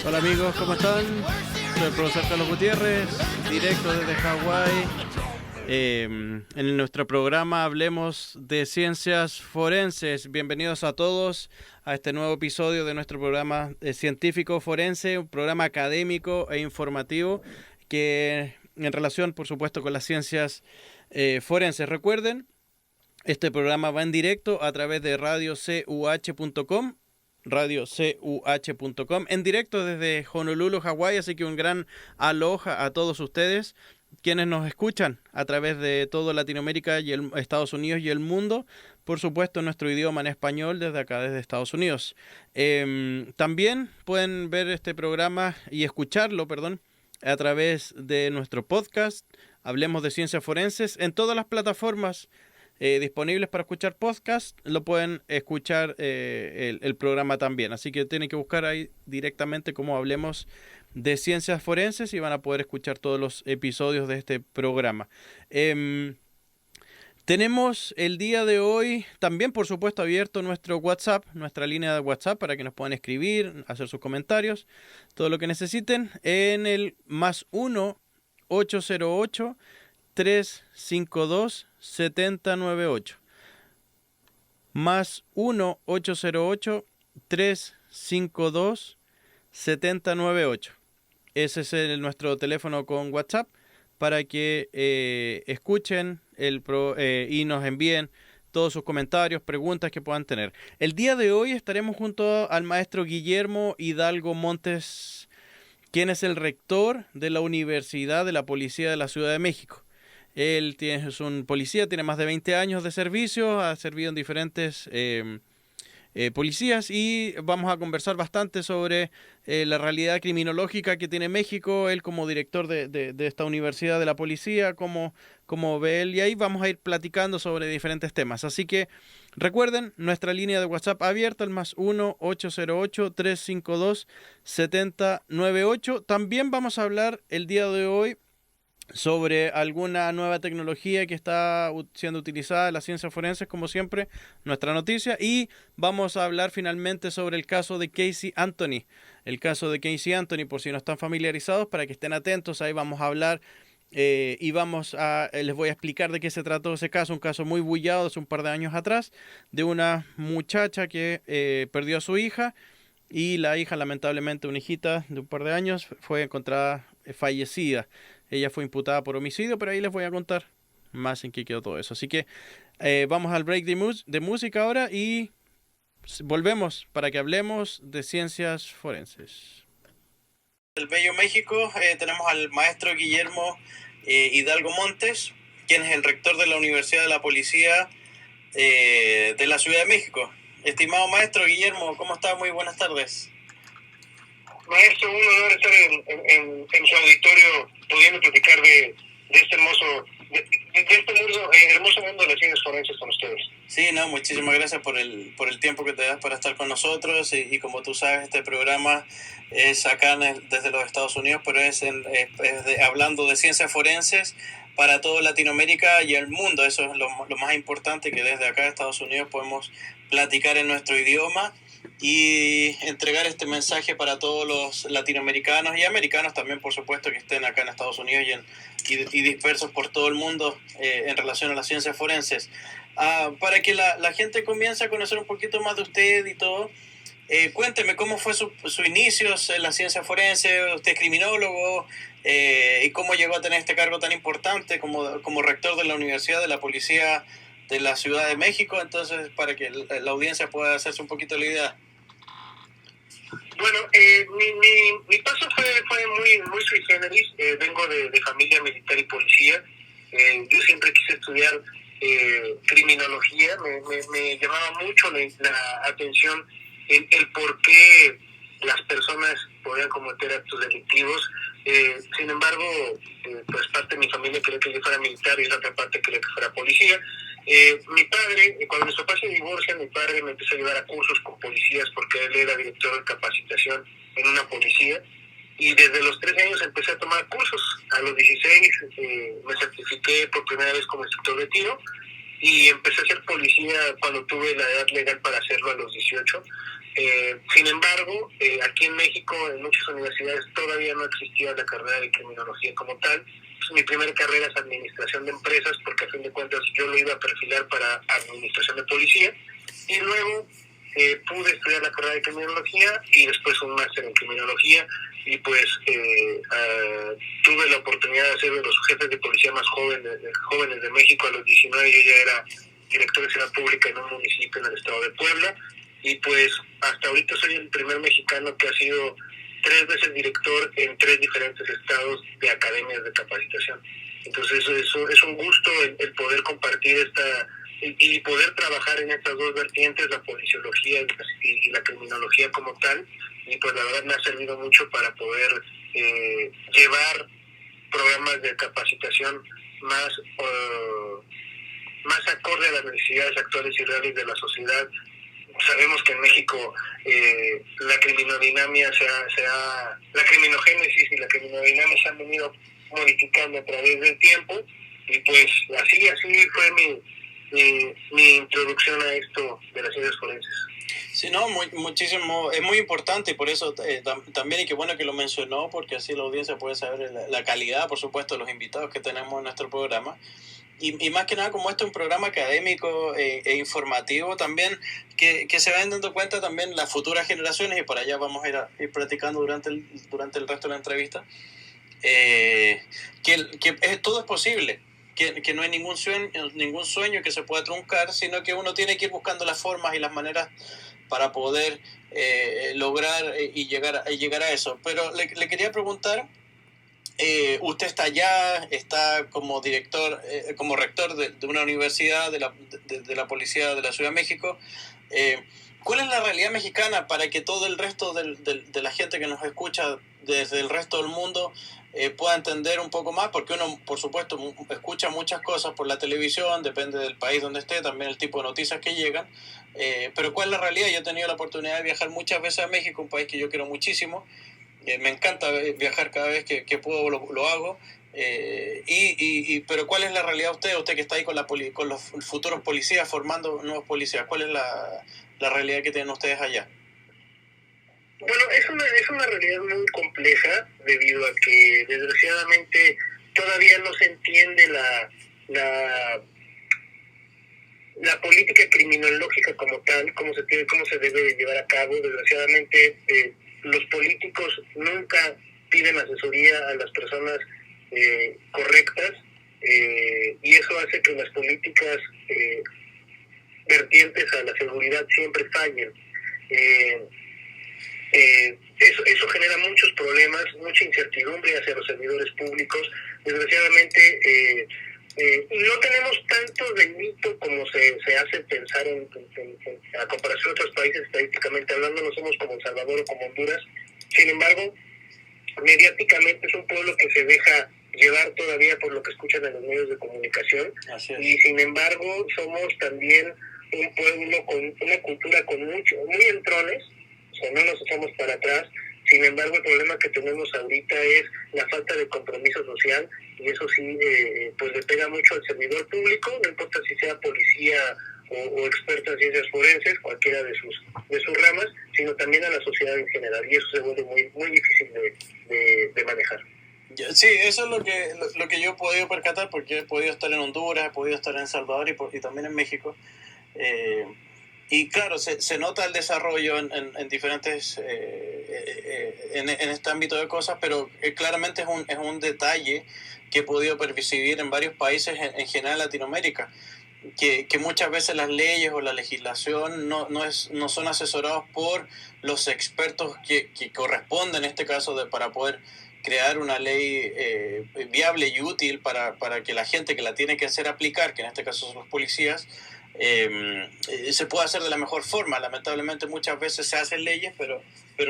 Hola amigos, ¿cómo están? Soy el profesor Carlos Gutiérrez, directo desde Hawái. En nuestro programa hablemos de ciencias forenses. Bienvenidos a todos a este nuevo episodio de nuestro programa científico forense, un programa académico e informativo que en relación, por supuesto, con las ciencias forenses. Recuerden, este programa va en directo a través de radiocuh.com. radiocuh.com en directo desde Honolulu, Hawái, así que un gran aloha a todos ustedes quienes nos escuchan a través de toda Latinoamérica y Estados Unidos y el mundo, por supuesto en nuestro idioma en español desde acá, desde Estados Unidos. También pueden ver este programa y escucharlo, a través de nuestro podcast, Hablemos de Ciencias Forenses, en todas las plataformas disponibles para escuchar podcast, lo pueden escuchar el programa también. Así que tienen que buscar ahí directamente como Hablemos de Ciencias Forenses y van a poder escuchar todos los episodios de este programa. Tenemos el día de hoy también, por supuesto, abierto nuestro WhatsApp, nuestra línea de WhatsApp para que nos puedan escribir, hacer sus comentarios, todo lo que necesiten en el +1 808 352 7098 +1 808 352 7098. Ese es nuestro teléfono con WhatsApp para que escuchen y nos envíen todos sus comentarios, preguntas que puedan tener. El día de hoy estaremos junto al maestro Guillermo Hidalgo Montes, quien es el rector de la Universidad de la Policía de la Ciudad de México. Él es un policía, tiene más de 20 años de servicio, ha servido en diferentes policías y vamos a conversar bastante sobre la realidad criminológica que tiene México, él como director de esta Universidad de la Policía, cómo ve él, y ahí vamos a ir platicando sobre diferentes temas. Así que recuerden, nuestra línea de WhatsApp abierta, el +1 808 352 7098. También vamos a hablar el día de hoy sobre alguna nueva tecnología que está siendo utilizada en las ciencias forenses, como siempre, nuestra noticia, y vamos a hablar finalmente sobre el caso de Casey Anthony. El caso de Casey Anthony, por si no están familiarizados, para que estén atentos, ahí vamos a hablar y les voy a explicar de qué se trató ese caso, un caso muy bullado hace un par de años atrás, de una muchacha que perdió a su hija, y la hija, lamentablemente, una hijita de un par de años, fue encontrada fallecida. Ella fue imputada por homicidio, pero ahí les voy a contar más en qué quedó todo eso. Así que vamos al break de música ahora y volvemos para que hablemos de ciencias forenses. Del Bello México tenemos al maestro Guillermo Hidalgo Montes, quien es el rector de la Universidad de la Policía de la Ciudad de México. Estimado maestro Guillermo, ¿cómo está? Muy buenas tardes. Maestro, un honor estar en su auditorio pudiendo platicar de este hermoso mundo de las ciencias forenses con ustedes. Sí, no, muchísimas gracias por el tiempo que te das para estar con nosotros y como tú sabes, este programa es acá desde los Estados Unidos, pero hablando de ciencias forenses para toda Latinoamérica y el mundo. Eso es lo más importante, que desde acá de Estados Unidos podemos platicar en nuestro idioma y entregar este mensaje para todos los latinoamericanos y americanos también, por supuesto, que estén acá en Estados Unidos y dispersos por todo el mundo en relación a las ciencias forenses. Para que la gente comience a conocer un poquito más de usted y todo, cuénteme cómo fue su inicio en la ciencia forense. Usted es criminólogo, y cómo llegó a tener este cargo tan importante como rector de la Universidad de la Policía de la Ciudad de México. Entonces, para que la audiencia pueda hacerse un poquito la idea. Bueno, mi paso fue muy sui generis. Vengo de familia militar y policía. Yo siempre quise estudiar criminología. Me llamaba mucho la atención el por qué las personas podían cometer actos delictivos. Sin embargo, pues parte de mi familia quería que yo fuera militar y la otra parte quería que fuera policía. Mi padre, cuando mis papás se divorcian, mi padre me empezó a ayudar a cursos con policías porque él era director de capacitación en una policía, y desde los 13 años empecé a tomar cursos. A los 16 me certifiqué por primera vez como instructor de tiro y empecé a ser policía cuando tuve la edad legal para hacerlo, a los 18. Sin embargo, aquí en México, en muchas universidades todavía no existía la carrera de criminología como tal. Mi primera carrera es administración de empresas, porque a fin de cuentas yo lo iba a perfilar para administración de policía, y luego pude estudiar la carrera de criminología y después un máster en criminología, y pues tuve la oportunidad de ser de los jefes de policía más jóvenes de México. A los 19 yo ya era director de seguridad pública en un municipio en el estado de Puebla, y pues hasta ahorita soy el primer mexicano que ha sido 3 veces director en 3 diferentes estados de academias de capacitación. Entonces eso es un gusto el poder compartir y poder trabajar en estas dos vertientes, la policiología y la criminología como tal, y pues la verdad me ha servido mucho para poder llevar programas de capacitación más acorde a las necesidades actuales y reales de la sociedad. Sabemos que en México la criminodinamia la criminogénesis y la criminodinamia se han venido modificando a través del tiempo, y pues así fue mi introducción a esto de las ciencias forenses. Sí, no, muchísimo, es muy importante, y por eso también, y qué bueno que lo mencionó, porque así la audiencia puede saber la calidad, por supuesto, de los invitados que tenemos en nuestro programa. Y más que nada, como esto es un programa académico e informativo también, que se vayan dando cuenta también las futuras generaciones, y por allá vamos a ir platicando durante el resto de la entrevista, que todo es posible, que no hay ningún sueño que se pueda truncar, sino que uno tiene que ir buscando las formas y las maneras para poder lograr y llegar a eso. Pero le quería preguntar, usted está allá, está como director, como rector de una universidad de la Policía de la Ciudad de México. ¿Cuál es la realidad mexicana para que todo el resto de la gente que nos escucha desde el resto del mundo pueda entender un poco más? Porque uno, por supuesto, escucha muchas cosas por la televisión, depende del país donde esté, también el tipo de noticias que llegan. Pero ¿cuál es la realidad? Yo he tenido la oportunidad de viajar muchas veces a México, un país que yo quiero muchísimo. Me encanta viajar cada vez que puedo, lo hago. Pero ¿cuál es la realidad usted que está ahí con los futuros policías, formando nuevos policías? ¿Cuál es la realidad que tienen ustedes allá? Bueno, es una realidad muy compleja, debido a que desgraciadamente todavía no se entiende la política criminológica como tal, cómo se debe llevar a cabo. Desgraciadamente los políticos nunca piden asesoría a las personas correctas, y eso hace que las políticas vertientes a la seguridad siempre fallen. Eso genera muchos problemas, mucha incertidumbre hacia los servidores públicos. Desgraciadamente no tenemos tanto delito como se hace pensar a comparación de otros países, estadísticamente hablando. No somos como El Salvador o como Honduras. Sin embargo, mediáticamente es un pueblo que se deja llevar todavía por lo que escuchan en los medios de comunicación, y sin embargo somos también un pueblo con una cultura muy entrones, o sea, no nos echamos para atrás. Sin embargo, el problema que tenemos ahorita es la falta de compromiso social, y eso sí pues le pega mucho al servidor público, no importa si sea policía o experto en ciencias forenses, cualquiera de sus ramas, sino también a la sociedad en general, y eso se vuelve muy difícil de manejar. Sí, eso es lo que yo he podido percatar, porque he podido estar en Honduras, he podido estar en El Salvador y también en México. Y claro, se nota el desarrollo en diferentes, en este ámbito de cosas, pero claramente es un detalle que he podido percibir en varios países, en general Latinoamérica, que muchas veces las leyes o la legislación no son asesorados por los expertos que corresponden, en este caso, para poder crear una ley viable y útil para que la gente que la tiene que hacer aplicar, que en este caso son los policías, se puede hacer de la mejor forma. Lamentablemente muchas veces se hacen leyes, pero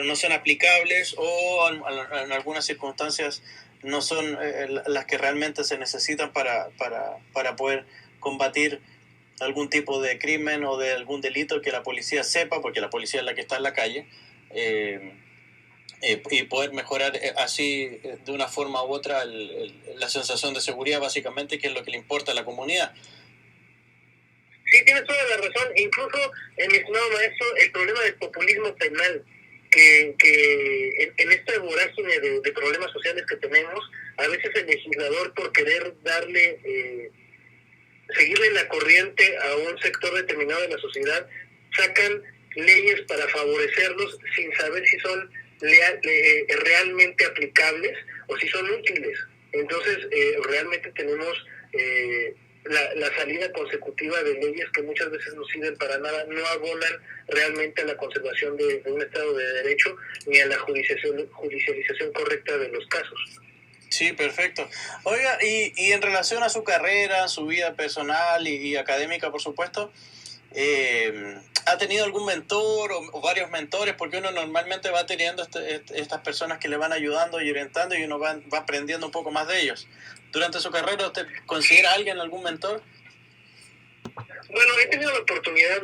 no son aplicables, o en algunas circunstancias no son las que realmente se necesitan para poder combatir algún tipo de crimen o de algún delito que la policía sepa, porque la policía es la que está en la calle, y poder mejorar así de una forma u otra la sensación de seguridad, básicamente, que es lo que le importa a la comunidad. Sí, tienes toda la razón. Incluso, mi estimado maestro, el problema del populismo penal, que en esta vorágine de problemas sociales que tenemos, a veces el legislador, por querer seguirle la corriente a un sector determinado de la sociedad, sacan leyes para favorecerlos sin saber si son realmente aplicables o si son útiles. Entonces, realmente tenemos la salida consecutiva de leyes que muchas veces no sirven para nada, no abonan realmente a la conservación de un Estado de Derecho ni a la judicialización correcta de los casos. Sí, perfecto. Oiga, y en relación a su carrera, su vida personal y académica, por supuesto, ¿ha tenido algún mentor o varios mentores? Porque uno normalmente va teniendo estas personas que le van ayudando y orientando y uno va aprendiendo un poco más de ellos. Durante su carrera, ¿usted considera a alguien algún mentor? Bueno, he tenido la oportunidad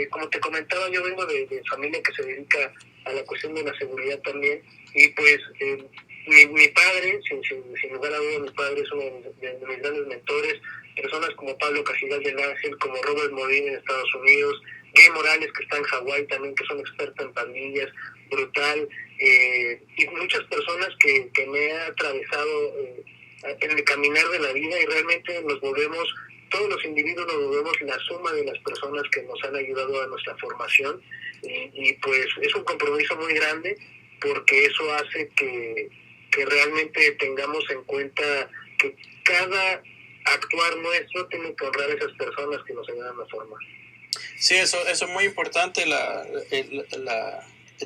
como te comentaba, yo vengo de familia que se dedica a la cuestión de la seguridad también, y pues mi padre, sin lugar a dudas, mi padre es uno de mis grandes mentores, personas como Pablo Cajigal del Ángel, como Robert Morin en Estados Unidos, Gay Morales, que está en Hawái también, que son expertos en pandillas, brutal, y muchas personas que me han atravesado en el caminar de la vida, y realmente todos los individuos nos volvemos la suma de las personas que nos han ayudado a nuestra formación, y pues es un compromiso muy grande, porque eso hace que realmente tengamos en cuenta que cada actuar nuestro tiene que honrar a esas personas que nos ayudan a formar. Sí, eso es muy importante,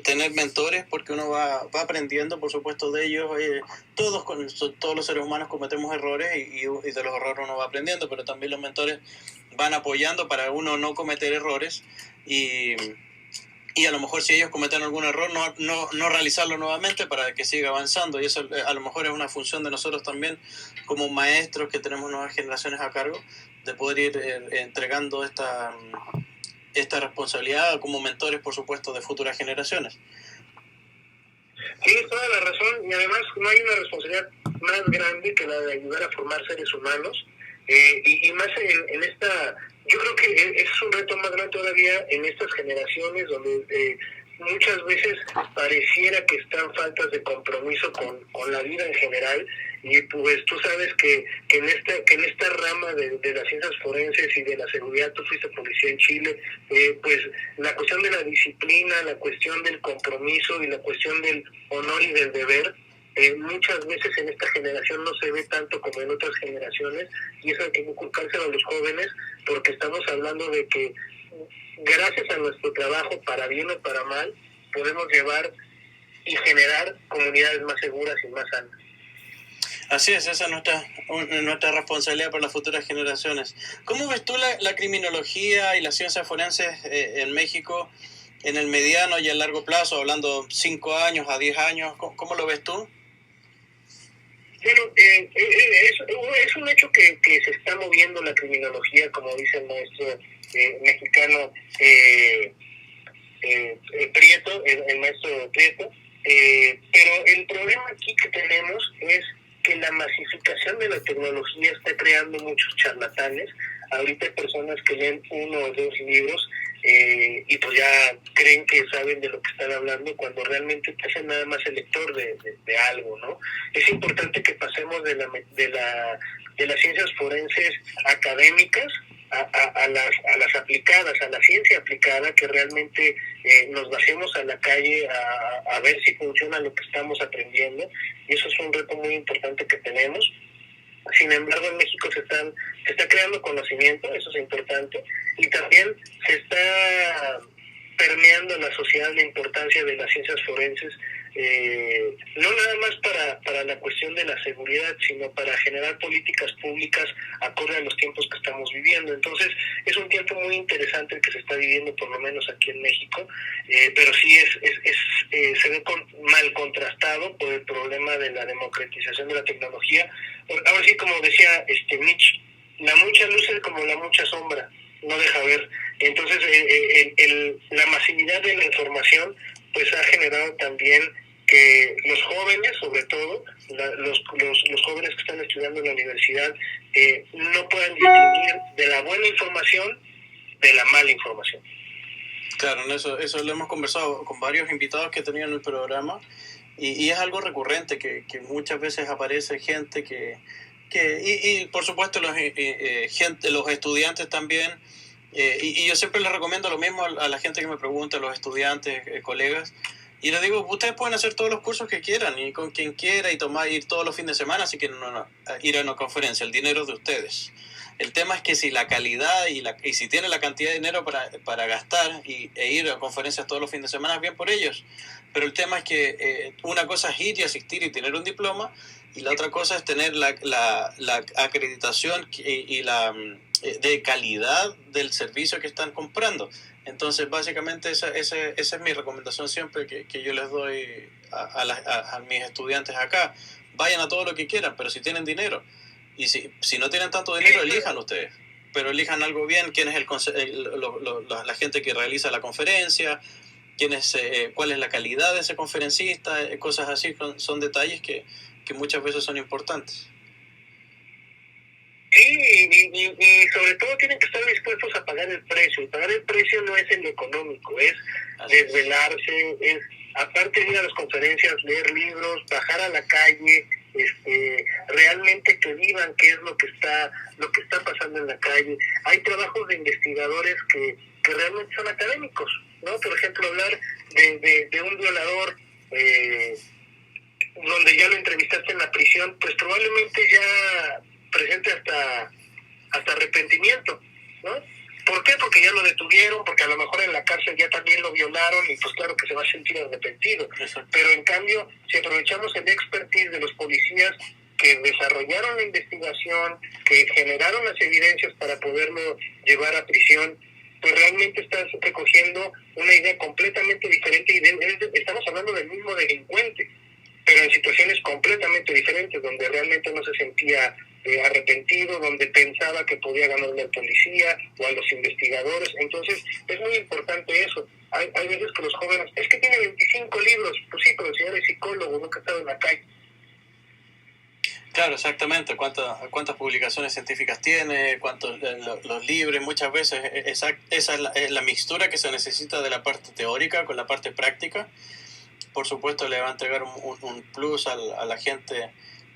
tener mentores, porque uno va aprendiendo, por supuesto, de ellos. Todos los seres humanos cometemos errores y de los errores uno va aprendiendo, pero también los mentores van apoyando para uno no cometer errores y a lo mejor si ellos cometen algún error, no realizarlo nuevamente para que siga avanzando. Y eso a lo mejor es una función de nosotros también, como maestros que tenemos nuevas generaciones a cargo, de poder ir entregando esta responsabilidad como mentores, por supuesto, de futuras generaciones. Tienes toda la razón, y además no hay una responsabilidad más grande que la de ayudar a formar seres humanos, y más en esta, yo creo que es un reto más grande todavía en estas generaciones donde muchas veces pareciera que están faltas de compromiso con la vida en general, y pues tú sabes que en esta rama de las ciencias forenses y de la seguridad, tú fuiste policía en Chile, pues la cuestión de la disciplina, la cuestión del compromiso y la cuestión del honor y del deber, muchas veces en esta generación no se ve tanto como en otras generaciones, y eso hay que inculcárselo a los jóvenes, porque estamos hablando de que gracias a nuestro trabajo, para bien o para mal, podemos llevar y generar comunidades más seguras y más sanas. Así es, esa es nuestra responsabilidad para las futuras generaciones. ¿Cómo ves tú la criminología y las ciencias forenses en México en el mediano y el largo plazo, hablando 5 años a 10 años? ¿Cómo lo ves tú? Bueno, es un hecho que se está moviendo la criminología, como dice el maestro mexicano Prieto, el maestro Prieto, pero el problema aquí que tenemos es que la masificación de la tecnología está creando muchos charlatanes. Ahorita hay personas que leen 1 o 2 libros y pues ya creen que saben de lo que están hablando, cuando realmente te hacen nada más el lector de algo, ¿no? Es importante que pasemos de las ciencias forenses académicas a las aplicadas, a la ciencia aplicada, que realmente nos bajemos a la calle a ver si funciona lo que estamos aprendiendo, y eso es un reto muy importante que tenemos. Sin embargo, en México se está creando conocimiento, eso es importante, y también se está permeando en la sociedad la importancia de las ciencias forenses, no nada más para la cuestión de la seguridad, sino para generar políticas públicas acorde a los tiempos que estamos viviendo. Entonces, es un tiempo muy interesante el que se está viviendo, por lo menos aquí en México, pero sí se ve mal contrastado por el problema de la democratización de la tecnología. Ahora sí, como decía Nietzsche, la mucha luz es como la mucha sombra, no deja ver. Entonces, la masividad de la información pues ha generado también que los jóvenes, sobre todo los jóvenes que están estudiando en la universidad, no puedan distinguir de la buena información de la mala información. Claro, eso lo hemos conversado con varios invitados que he tenido en el programa, y es algo recurrente que muchas veces aparece gente y por supuesto los estudiantes también, y yo siempre les recomiendo lo mismo a la gente que me pregunta, a los estudiantes, colegas, y les digo, ustedes pueden hacer todos los cursos que quieran y con quien quiera y ir todos los fines de semana, así que no, ir a una conferencia, el dinero es de ustedes. El tema es que si la calidad y si tienen la cantidad de dinero para gastar e ir a conferencias todos los fines de semana, es bien por ellos. Pero el tema es que una cosa es ir y asistir y tener un diploma, y la otra cosa es tener la acreditación y la de calidad del servicio que están comprando. Entonces, básicamente, esa es mi recomendación siempre que yo les doy a mis estudiantes acá. Vayan a todo lo que quieran, pero si tienen dinero. Y si no tienen tanto dinero, elijan ustedes. Pero elijan algo bien, quién es la gente que realiza la conferencia, cuál es la calidad de ese conferencista, cosas así, son detalles que muchas veces son importantes. Sí, y sobre todo tienen que estar dispuestos a pagar el precio. Y pagar el precio no es el económico, es desvelarse, es aparte de ir a las conferencias, leer libros, bajar a la calle, realmente que vivan qué es lo que está pasando en la calle. Hay trabajos de investigadores que realmente son académicos, ¿no? Por ejemplo, hablar de un violador donde ya lo entrevistaste en la prisión, pues probablemente ya presente hasta arrepentimiento, ¿no? ¿Por qué? Porque ya lo detuvieron, porque a lo mejor en la cárcel ya también lo violaron y pues claro que se va a sentir arrepentido. Exacto. Pero en cambio, si aprovechamos el expertise de los policías que desarrollaron la investigación, que generaron las evidencias para poderlo llevar a prisión, pues realmente estás recogiendo una idea completamente diferente y estamos hablando del mismo delincuente, pero en situaciones completamente diferentes, donde realmente no se sentía arrepentido, donde pensaba que podía ganarle al policía o a los investigadores. Entonces es muy importante eso. Hay veces que los jóvenes, es que tiene 25 libros, pues sí, pero el señor es psicólogo, nunca ha estado en la calle. Claro, exactamente. ¿Cuántas publicaciones científicas tiene? ¿Cuántos los libros? Muchas veces esa es la mixtura que se necesita de la parte teórica con la parte práctica. Por supuesto, le va a entregar un plus a la gente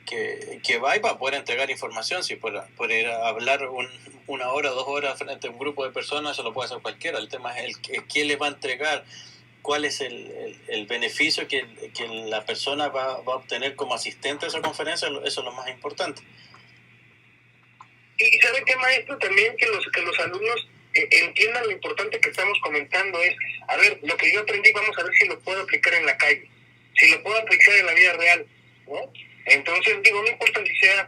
que va, y va a poder entregar información. Si por ir a hablar una hora, 2 horas frente a un grupo de personas, eso lo puede hacer cualquiera. El tema es qué le va a entregar, cuál es el beneficio que la persona va a obtener como asistente a esa conferencia. Eso es lo más importante. Y ¿sabe qué, maestro? También que los alumnos entiendan lo importante que estamos comentando es, a ver, lo que yo aprendí, vamos a ver si lo puedo aplicar en la calle, si lo puedo aplicar en la vida real, ¿no? Entonces, digo, no importa si sea,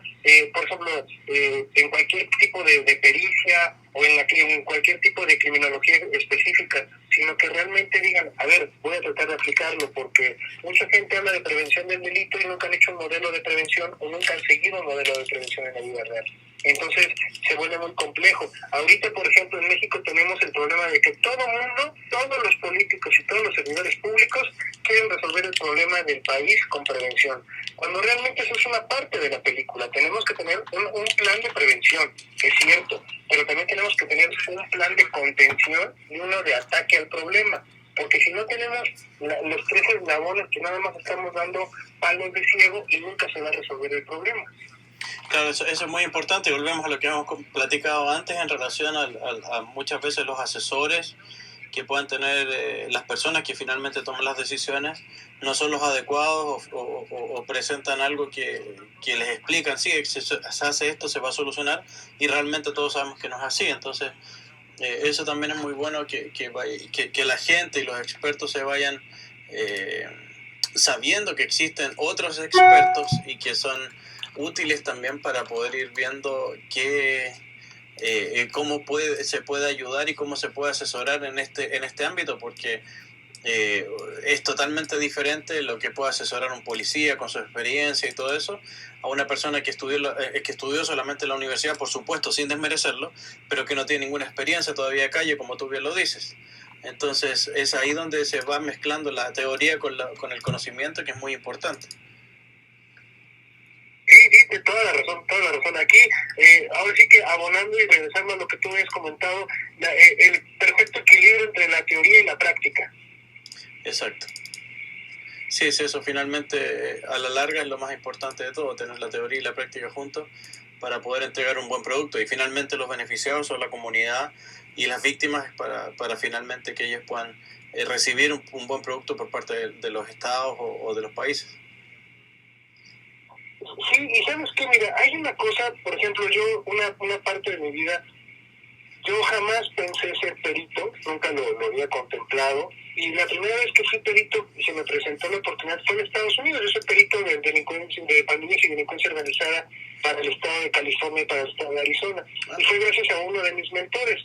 por ejemplo, en cualquier tipo de pericia o en cualquier tipo de criminología específica, sino que realmente digan, a ver, voy a tratar de aplicarlo, porque mucha gente habla de prevención del delito y nunca han hecho un modelo de prevención o nunca han seguido un modelo de prevención en la vida real. Entonces se vuelve muy complejo. Ahorita, por ejemplo, en México tenemos el problema de que todo mundo, todos los políticos y todos los servidores públicos quieren resolver el problema del país con prevención, cuando realmente eso es una parte de la película. Tenemos que tener un plan de prevención, es cierto, pero también tenemos que tener un plan de contención y uno de ataque al problema, porque si no tenemos los 3 eslabones que nada más estamos dando palos de ciego y nunca se va a resolver el problema. Claro, eso es muy importante. Volvemos a lo que hemos platicado antes en relación a muchas veces los asesores que puedan tener las personas que finalmente toman las decisiones no son los adecuados o presentan algo que les explican, sí, se hace esto, se va a solucionar, y realmente todos sabemos que no es así. Entonces eso también es muy bueno que la gente y los expertos se vayan sabiendo que existen otros expertos y que son útiles también para poder ir viendo cómo se puede ayudar y cómo se puede asesorar en este ámbito, porque es totalmente diferente lo que puede asesorar un policía con su experiencia y todo eso a una persona que estudió solamente en la universidad, por supuesto, sin desmerecerlo, pero que no tiene ninguna experiencia todavía de calle, como tú bien lo dices. Entonces es ahí donde se va mezclando la teoría con el conocimiento, que es muy importante. Sí, tienes toda la razón, toda la razón. Aquí, ahora sí que abonando y regresando a lo que tú habías comentado, el perfecto equilibrio entre la teoría y la práctica. Exacto. Sí, es eso, finalmente a la larga es lo más importante de todo, tener la teoría y la práctica juntos para poder entregar un buen producto, y finalmente los beneficiados son la comunidad y las víctimas para finalmente que ellos puedan recibir un buen producto por parte de los estados o de los países. Sí, y sabes qué, mira, hay una cosa, por ejemplo, yo una parte de mi vida, yo jamás pensé ser perito, nunca lo había contemplado, y la primera vez que fui perito y se me presentó la oportunidad fue en Estados Unidos. Yo soy perito de pandillas y delincuencia organizada para el estado de California y para el estado de Arizona, y fue gracias a uno de mis mentores.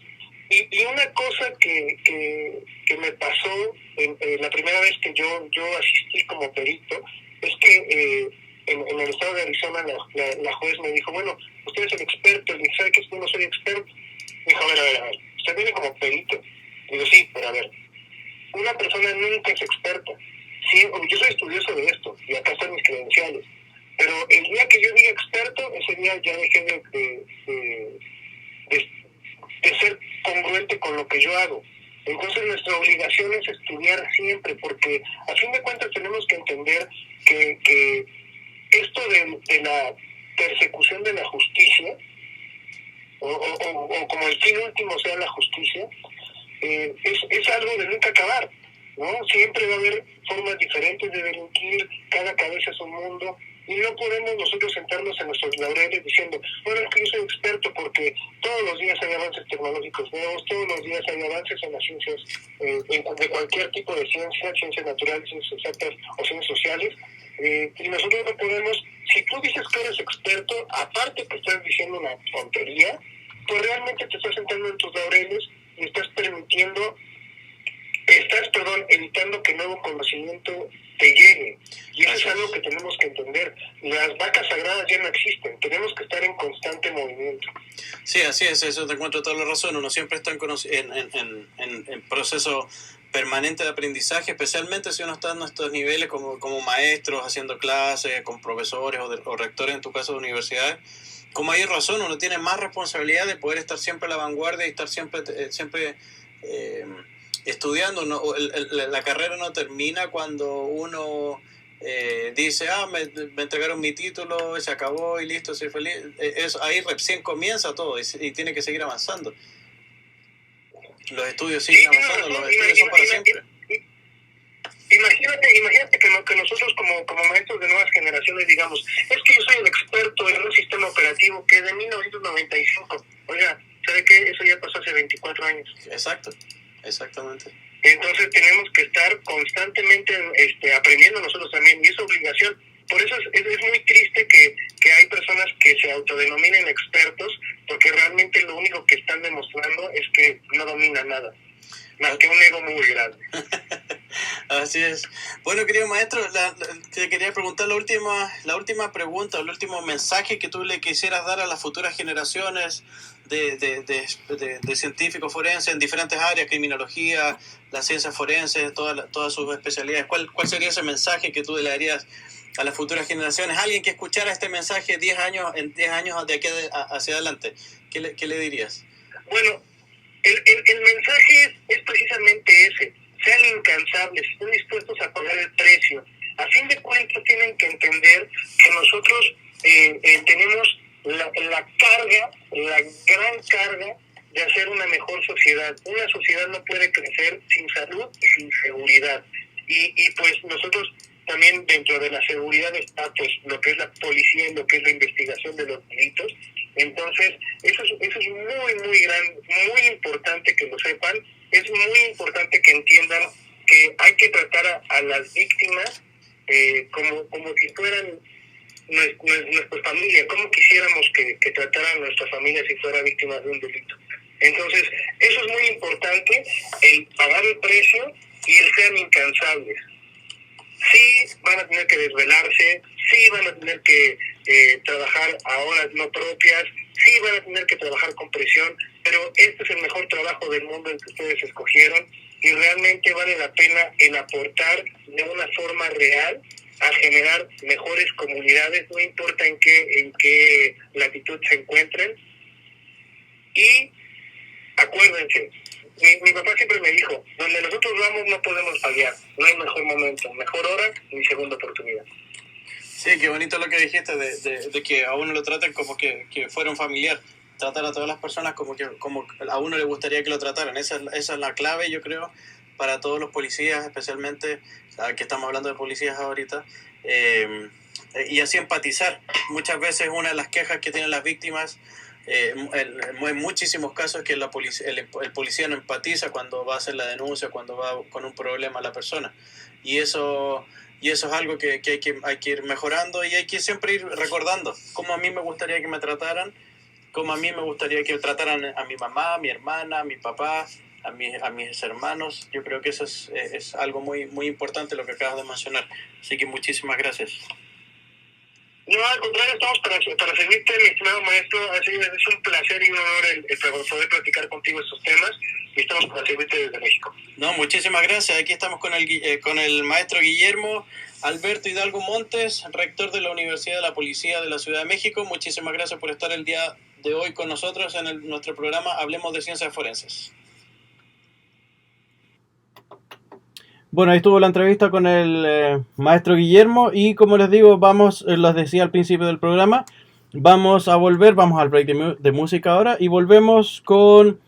Y una cosa que me pasó la primera vez que yo asistí como perito es que en el estado de Arizona la juez me dijo, bueno, usted es el experto. Le dije, ¿sabe que yo no soy experto? Me dijo, a ver, usted viene como perito. Digo, sí, pero a ver, una persona nunca es experta. Sí, yo soy estudioso de esto y acá están mis credenciales. Pero el día que yo diga experto, ese día ya dejé de ser congruente con lo que yo hago. Entonces nuestra obligación es estudiar siempre, porque a fin de cuentas tenemos que entender que esto de la persecución de la justicia, o como el fin último sea la justicia, es algo de nunca acabar, ¿no? Siempre va a haber formas diferentes de delinquir, cada cabeza es un mundo, y no podemos nosotros sentarnos en nuestros laureles diciendo, bueno, es que yo soy experto porque todos los días hay avances tecnológicos nuevos, todos los días hay avances en las ciencias, de cualquier tipo de ciencia, ciencias naturales, ciencias exactas o ciencias sociales, y nosotros no podemos, si tú dices que eres experto, aparte que estás diciendo una tontería, pues realmente te estás sentando en tus laureles y evitando que nuevo conocimiento te llegue. Y eso es algo que tenemos que entender. Las vacas sagradas ya no existen, tenemos que estar en constante movimiento. Sí, así es, eso te encuentro toda la razón. Uno siempre está en proceso permanente de aprendizaje, especialmente si uno está en nuestros niveles como maestros, haciendo clases, con profesores o rectores, en tu caso de universidades. Como hay razón, uno tiene más responsabilidad de poder estar siempre a la vanguardia y estar siempre estudiando. La carrera no termina cuando uno dice, me entregaron mi título, se acabó y listo, soy feliz. Ahí recién comienza todo y tiene que seguir avanzando. Los estudios siguen avanzando, los estudios son para siempre. Imagínate que nosotros como maestros de nuevas generaciones digamos, es que yo soy el experto en un sistema operativo que es de 1995. Oiga, ¿sabe qué? Eso ya pasó hace 24 años. Exacto, exactamente. Entonces tenemos que estar constantemente aprendiendo nosotros también, y es obligación. Por eso es muy triste que hay personas que se autodenominen expertos, porque realmente lo único que están demostrando es que no dominan nada, más que un ego muy grande. Así es. Bueno, querido maestro, te quería preguntar la última pregunta, el último mensaje que tú le quisieras dar a las futuras generaciones de científicos forenses en diferentes áreas, criminología, las ciencias forenses, todas sus especialidades. ¿Cuál sería ese mensaje que tú le darías a las futuras generaciones? Alguien que escuchara este mensaje en 10 años de aquí hacia adelante, ¿qué le dirías? Bueno, el mensaje es precisamente ese. Sean incansables, estén dispuestos a pagar el precio. A fin de cuentas tienen que entender que nosotros tenemos la gran carga de hacer una mejor sociedad. Una sociedad no puede crecer sin salud y sin seguridad. Y pues nosotros también dentro de la seguridad está pues lo que es la policía y lo que es la investigación de los delitos. Entonces, eso es muy importante que lo sepan. Es muy importante que entiendan que hay que tratar a las víctimas como si fueran nuestra familia, como quisiéramos que trataran a nuestra familia si fuera víctima de un delito. Entonces, eso es muy importante, el pagar el precio y el ser incansables. Sí van a tener que desvelarse, sí van a tener que trabajar a horas no propias, sí van a tener que trabajar con presión, pero este es el mejor trabajo del mundo el que ustedes escogieron y realmente vale la pena el aportar de una forma real a generar mejores comunidades, no importa en qué latitud se encuentren. Y acuérdense, mi papá siempre me dijo, donde nosotros vamos no podemos fallar, no hay mejor momento, mejor hora ni segunda oportunidad. Sí, qué bonito lo que dijiste, de que a uno lo traten como que fuera un familiar. Tratar a todas las personas como a uno le gustaría que lo trataran. Esa es la clave, yo creo, para todos los policías, especialmente, que estamos hablando de policías ahorita, y así empatizar. Muchas veces una de las quejas que tienen las víctimas, en muchísimos casos, que el policía no empatiza cuando va a hacer la denuncia, cuando va con un problema a la persona. Y eso es algo que hay que ir mejorando, y hay que siempre ir recordando cómo a mí me gustaría que me trataran, cómo a mí me gustaría que trataran a mi mamá, a mi hermana, a mi papá, a mis hermanos. Yo creo que eso es algo muy, muy importante lo que acabas de mencionar. Así que muchísimas gracias. No, al contrario, estamos para servirte, mi estimado maestro. Es un placer y un honor el poder platicar contigo estos temas, y estamos para servirte desde México. No, muchísimas gracias. Aquí estamos con el maestro Guillermo Alberto Hidalgo Montes, rector de la Universidad de la Policía de la Ciudad de México. Muchísimas gracias por estar el día de hoy con nosotros en nuestro programa Hablemos de Ciencias Forenses. Bueno, ahí estuvo la entrevista con el maestro Guillermo, y como les digo, les decía al principio del programa, vamos al break de música ahora, y volvemos con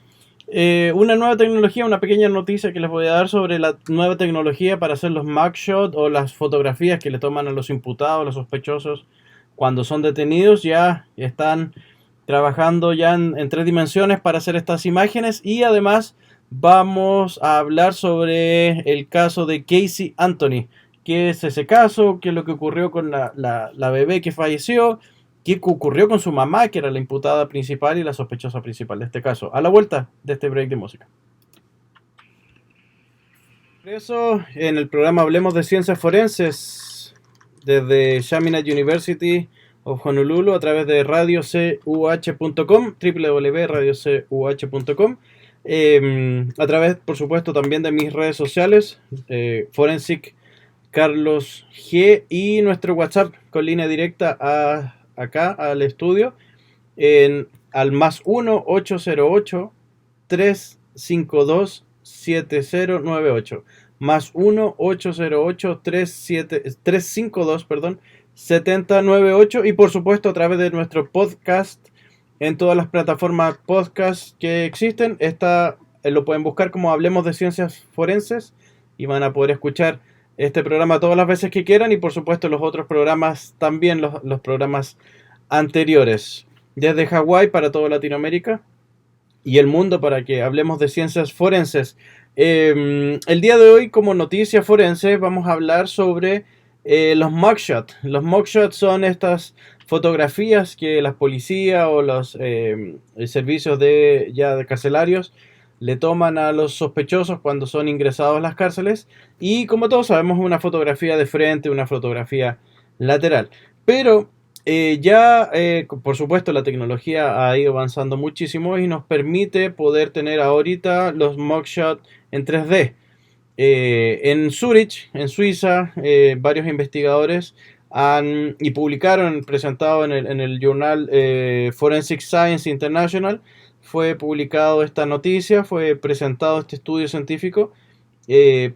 una nueva tecnología, una pequeña noticia que les voy a dar sobre la nueva tecnología para hacer los mugshot, o las fotografías que le toman a los imputados, a los sospechosos cuando son detenidos. Ya están trabajando ya en 3 dimensiones para hacer estas imágenes, y además vamos a hablar sobre el caso de Casey Anthony. ¿Qué es ese caso? ¿Qué es lo que ocurrió con la bebé que falleció? ¿Qué ocurrió con su mamá, que era la imputada principal y la sospechosa principal de este caso? A la vuelta de este break de música. Por eso, en el programa Hablemos de Ciencias Forenses, desde Chaminade University of Honolulu, a través de radiocuh.com, www.radiocuh.com. A través, por supuesto, también de mis redes sociales, Forensic Carlos G, y nuestro WhatsApp con línea directa acá al estudio, al +1 808 352 7098, +1 808 352 7098, y por supuesto a través de nuestro podcast en todas las plataformas podcast que existen. Lo pueden buscar como Hablemos de Ciencias Forenses, y van a poder escuchar este programa todas las veces que quieran, y por supuesto los otros programas también, los programas anteriores, desde Hawái para toda Latinoamérica y el mundo, para que hablemos de ciencias forenses. El día de hoy, como noticia forense, vamos a hablar sobre los mugshots. Los mugshots son estas fotografías que la policía o los servicios de carcelarios le toman a los sospechosos cuando son ingresados a las cárceles, y como todos sabemos, una fotografía de frente, una fotografía lateral. Pero por supuesto, la tecnología ha ido avanzando muchísimo y nos permite poder tener ahorita los mugshots en 3D. En Zurich, en Suiza, varios investigadores presentado en el journal Forensic Science International, fue publicado esta noticia, fue presentado este estudio científico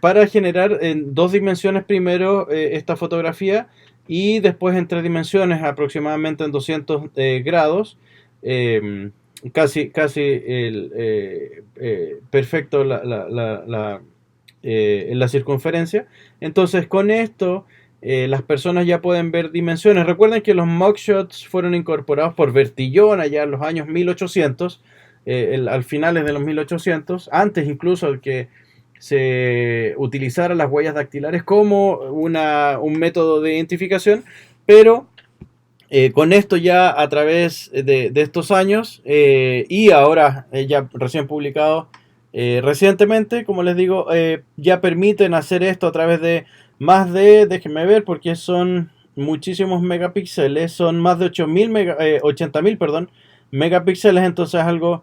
para generar en 2 dimensiones primero esta fotografía, y después en 3 dimensiones, aproximadamente en 200 grados, casi perfecto en la circunferencia. Entonces, con esto las personas ya pueden ver dimensiones. Recuerden que los mugshots fueron incorporados por Bertillon allá en los años 1800, al finales de los 1800, antes incluso de que se utilizara las huellas dactilares como un método de identificación, pero con esto ya a través de estos años, y ahora ya recién publicado recientemente, como les digo, ya permiten hacer esto a través de déjenme ver, porque son muchísimos megapíxeles, son más de 80.000 megapíxeles. Entonces son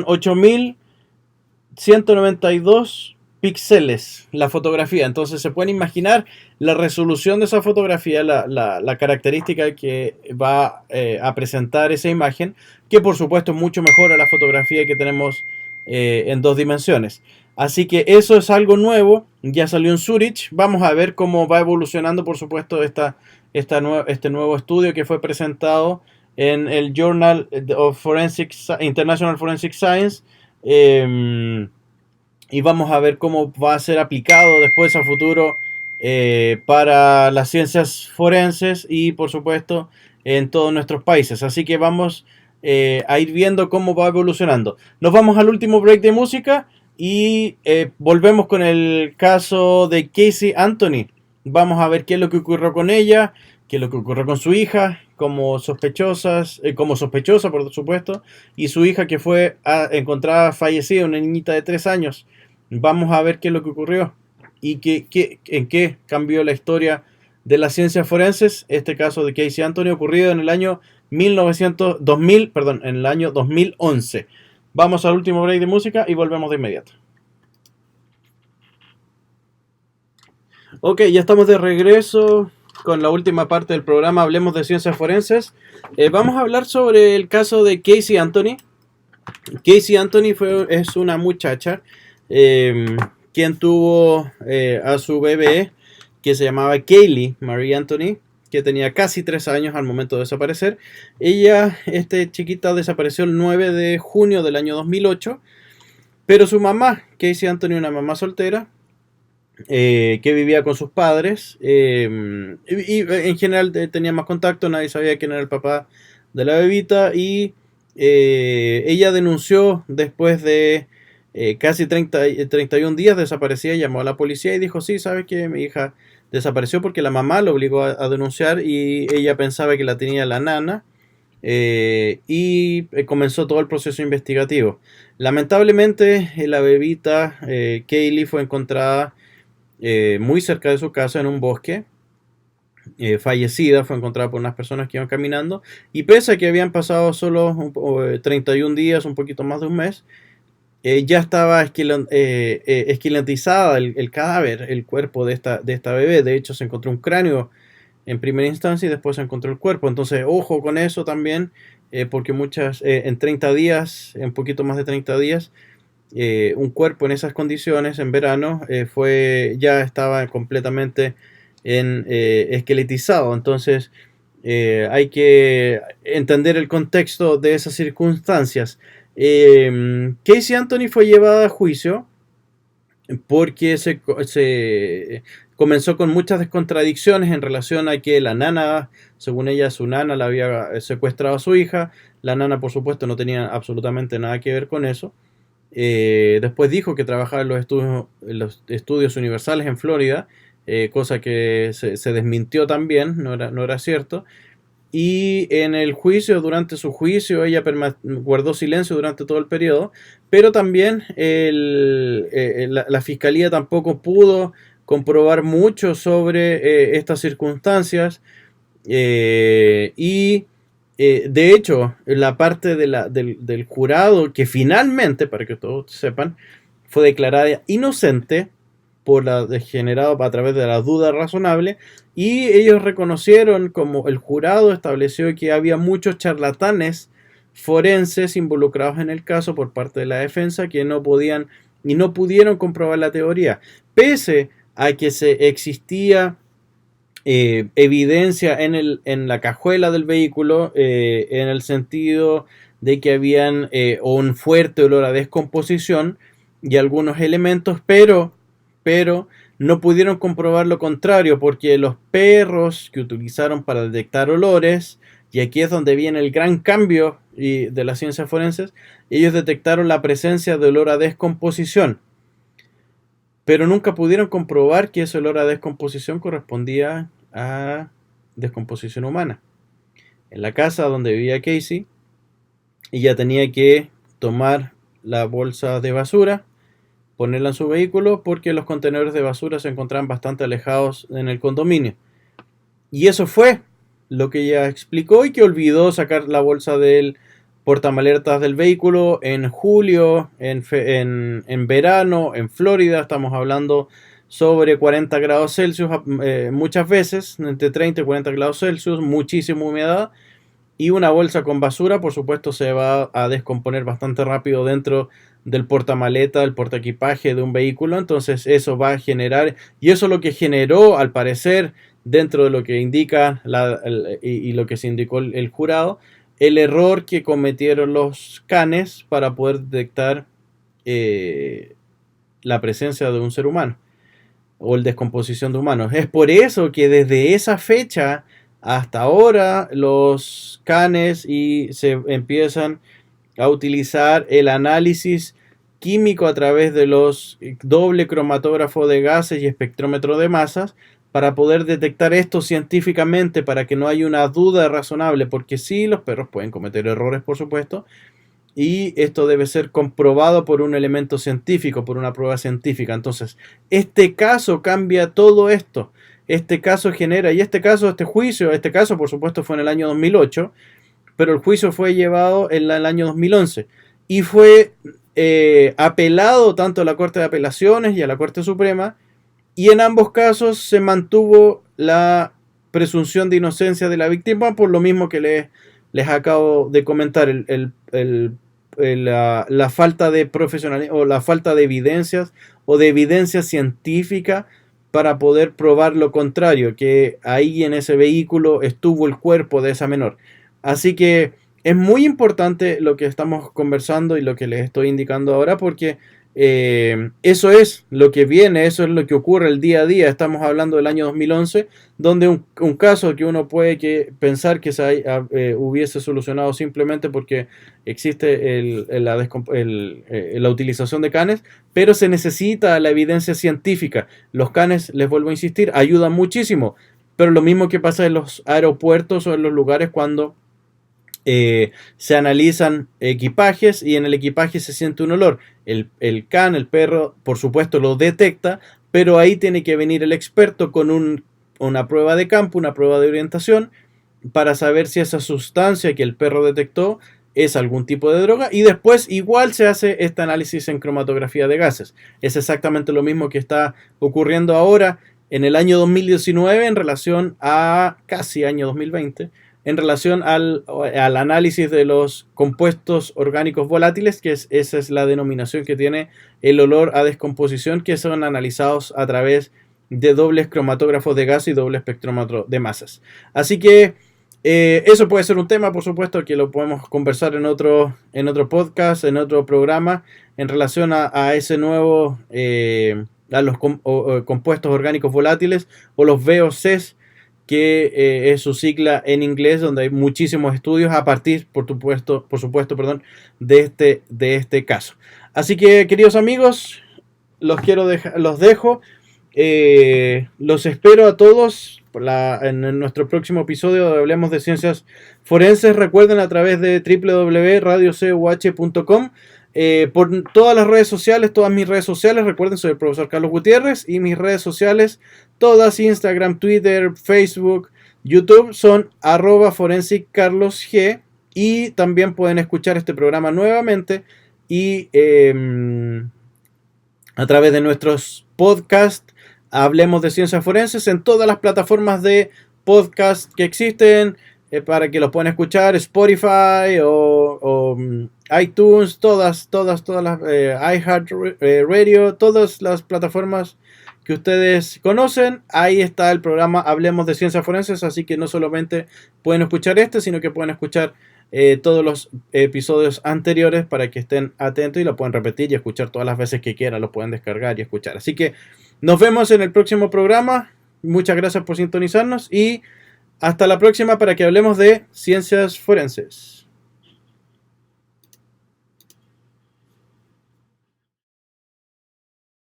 8.192 píxeles la fotografía. Entonces se pueden imaginar la resolución de esa fotografía, la característica que va a presentar esa imagen, que por supuesto es mucho mejor a la fotografía que tenemos en dos dimensiones. Así que eso es algo nuevo, ya salió en Zurich. Vamos a ver cómo va evolucionando, por supuesto, este nuevo estudio que fue presentado en el Journal of International Forensic Science. Y vamos a ver cómo va a ser aplicado después a futuro para las ciencias forenses y por supuesto en todos nuestros países. Así que vamos a ir viendo cómo va evolucionando. Nos vamos al último break de música y volvemos con el caso de Casey Anthony. Vamos a ver qué es lo que ocurrió con ella, qué es lo que ocurrió con su hija, como sospechosa, por supuesto, y su hija que fue encontrada fallecida, una niñita de 3 años. Vamos a ver qué es lo que ocurrió y en qué cambió la historia de las ciencias forenses. Este caso de Casey Anthony ocurrido en el año 2011. Vamos al último break de música y volvemos de inmediato. Ok, ya estamos de regreso con la última parte del programa. Hablemos de ciencias forenses. Vamos a hablar sobre el caso de Casey Anthony. Casey Anthony es una muchacha quien tuvo a su bebé que se llamaba Kaylee Marie Anthony, que tenía casi 3 años al momento de desaparecer. Ella, chiquita, desapareció el 9 de junio del año 2008, pero su mamá, Casey Anthony, una mamá soltera, que vivía con sus padres, y en general tenía más contacto, nadie sabía quién era el papá de la bebita, y ella denunció después de casi 31 días desaparecida, llamó a la policía y dijo, sí, ¿sabes qué? Mi hija desapareció porque la mamá lo obligó a denunciar y ella pensaba que la tenía la nana, y comenzó todo el proceso investigativo. Lamentablemente la bebita Kaylee fue encontrada muy cerca de su casa en un bosque. Fallecida, fue encontrada por unas personas que iban caminando y pese a que habían pasado solo 31 días, un poquito más de un mes, ya estaba esqueletizada el cadáver, el cuerpo de esta bebé. De hecho se encontró un cráneo en primera instancia y después se encontró el cuerpo. Entonces ojo con eso también, porque en 30 días, en poquito más de 30 días, un cuerpo en esas condiciones en verano ya estaba completamente esqueletizado. Entonces hay que entender el contexto de esas circunstancias. Casey Anthony fue llevada a juicio porque se comenzó con muchas descontradicciones en relación a que la nana, según ella, su nana la había secuestrado a su hija. La nana, por supuesto, no tenía absolutamente nada que ver con eso. Después dijo que trabajaba en los estudios universales en Florida, cosa que se desmintió también, no era cierto. Y en el juicio, durante su juicio, ella guardó silencio durante todo el periodo, pero también la fiscalía tampoco pudo comprobar mucho sobre estas circunstancias. Y de hecho, la parte del jurado que finalmente, para que todos sepan, fue declarada inocente generado a través de la duda razonable, y ellos reconocieron, como el jurado estableció, que había muchos charlatanes forenses involucrados en el caso por parte de la defensa que no pudieron comprobar la teoría, pese a que existía evidencia en la cajuela del vehículo, en el sentido de que habían un fuerte olor a descomposición y algunos elementos, pero no pudieron comprobar lo contrario, porque los perros que utilizaron para detectar olores, y aquí es donde viene el gran cambio de las ciencias forenses, ellos detectaron la presencia de olor a descomposición, pero nunca pudieron comprobar que ese olor a descomposición correspondía a descomposición humana. En la casa donde vivía Casey, ella tenía que tomar la bolsa de basura, ponerla en su vehículo, porque los contenedores de basura se encontraban bastante alejados en el condominio. Y eso fue lo que ella explicó, y que olvidó sacar la bolsa del portamaletas del vehículo en julio, en verano, en Florida, estamos hablando sobre 40 grados Celsius muchas veces, entre 30 y 40 grados Celsius, muchísima humedad, y una bolsa con basura, por supuesto, se va a descomponer bastante rápido dentro del portamaleta, del portaequipaje de un vehículo. Entonces eso va a generar, y eso es lo que generó, al parecer, dentro de lo que indica y lo que se indicó el jurado, el error que cometieron los canes para poder detectar la presencia de un ser humano o la descomposición de humanos. Es por eso que desde esa fecha hasta ahora los canes se empiezan a utilizar el análisis químico a través de los doble cromatógrafo de gases y espectrómetro de masas para poder detectar esto científicamente, para que no haya una duda razonable, porque sí, los perros pueden cometer errores, por supuesto, y esto debe ser comprobado por un elemento científico, por una prueba científica. Entonces, este caso cambia todo esto. Este caso genera, y este caso, por supuesto, fue en el año 2008, pero el juicio fue llevado en el año 2011 y fue apelado tanto a la Corte de Apelaciones y a la Corte Suprema, y en ambos casos se mantuvo la presunción de inocencia de la víctima, por lo mismo que les acabo de comentar, la falta de profesionalismo o la falta de evidencias o de evidencia científica para poder probar lo contrario, que ahí en ese vehículo estuvo el cuerpo de esa menor. Así que es muy importante lo que estamos conversando y lo que les estoy indicando ahora, porque eso es lo que viene, eso es lo que ocurre el día a día. Estamos hablando del año 2011, donde un caso que uno puede pensar que hubiese solucionado simplemente porque existe la utilización de canes, pero se necesita la evidencia científica. Los canes, les vuelvo a insistir, ayudan muchísimo, pero lo mismo que pasa en los aeropuertos o en los lugares cuando se analizan equipajes y en el equipaje se siente un olor. El can, el perro, por supuesto lo detecta, pero ahí tiene que venir el experto con una prueba de campo, una prueba de orientación, para saber si esa sustancia que el perro detectó es algún tipo de droga, y después igual se hace este análisis en cromatografía de gases. Es exactamente lo mismo que está ocurriendo ahora en el año 2019 en relación a casi año 2020, en relación al análisis de los compuestos orgánicos volátiles, que esa es la denominación que tiene el olor a descomposición, que son analizados a través de dobles cromatógrafos de gas y doble espectrómetro de masas. Así que eso puede ser un tema, por supuesto, que lo podemos conversar en otro podcast, en otro programa, en relación a ese nuevo, a los compuestos orgánicos volátiles, o los VOCs, que es su sigla en inglés, donde hay muchísimos estudios a partir, por supuesto, de este caso. Así que, queridos amigos, los dejo. Los espero a todos en nuestro próximo episodio de Hablemos de Ciencias Forenses. Recuerden, a través de www.radiocuh.com, por todas las redes sociales, todas mis redes sociales. Recuerden, soy el profesor Carlos Gutiérrez, y mis redes sociales, todas: Instagram, Twitter, Facebook, YouTube, son @ForensicCarlosG, y también pueden escuchar este programa nuevamente y a través de nuestros podcasts Hablemos de Ciencias Forenses en todas las plataformas de podcast que existen, para que los puedan escuchar: Spotify o iTunes, todas las iHeartRadio, todas las plataformas que ustedes conocen. Ahí está el programa Hablemos de Ciencias Forenses, así que no solamente pueden escuchar sino que pueden escuchar todos los episodios anteriores, para que estén atentos y lo pueden repetir y escuchar todas las veces que quieran. Lo pueden descargar y escuchar. Así que nos vemos en el próximo programa. Muchas gracias por sintonizarnos y hasta la próxima, para que hablemos de ciencias forenses.